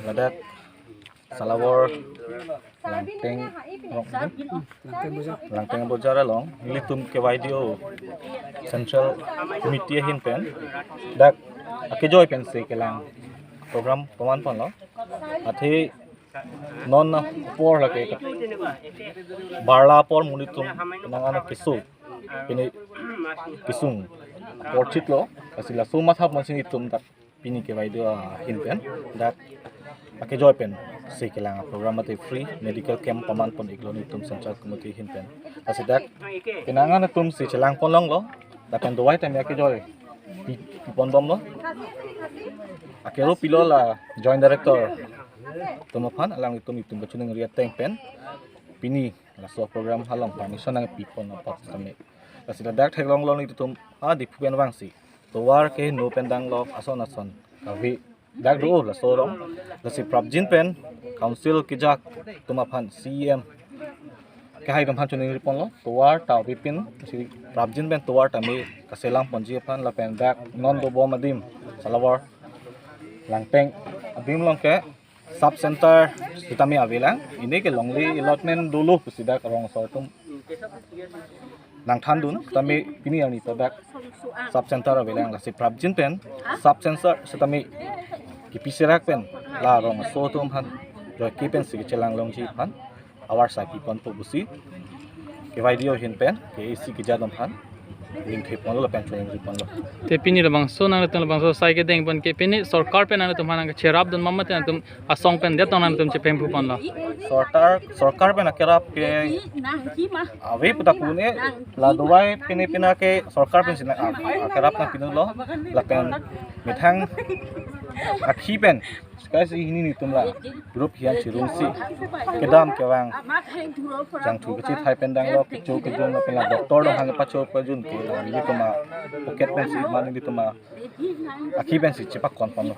ladak salawar langteng bojara long litum ke video central committee hin pen dak ake joy pen se kelang program paman pon lo athi non na por la ke barla por munitum nangana kisu ini kisung por chitlo asila suma thap masin itum dak pini ke video hin pen dak ake joy pen se kelang program ate free medical camp paman pon igloni tum central committee hin pen asidak kenangan tum si celang pon long lo dapen doai tem ake joy pon bom lo ake ro pilo la joint director tumaphan alang itum bachuneng ria teng pen pini la so program halong permission ang pipon na pat sami asida dak thaglong long itum di pen wangsi towar ke no pendang lo ason kavi dak do la so rong la si prabjin pen council kijak tumaphan cm ke hai dam phan chuneng ripon lo towar taw pipin si prabjin pen towar tami kaselang ponji phan la pen dak non do bom adim salawar langteng adim long ke sub center kitami avelang ini ke longli allotment dulu pusida karong sortum nang thandun tami pini ani todak sub center avelang la si prabjin pen sub center setami kipisirak pen la rong sotum han joy kipen si chelang long ji phan awar sa ki pon busi ke video hin pen ke isi ki jadom phan link he pon lo pen choing ji pon lo te pini labang so nang tum labang so sai ke deng pon ke pini sarkar pen anu tum hanang cherap don mamma ten tum asong pen det tonang tum che pem pu pon lo sarkar pen akerap ke ave puta pune la dubai pini pina ke sarkar pen sina akerap na pinu lo la pen mithang akhi pen sekali ini ni tumla grup hian chirungsi kedam kewang jang thu kecil thai pendang lo kecu kejung la pela doktor dong hang pacho pajun ke ni tuma pocket pen si mani di tuma akhi pen si cepak kon pon lo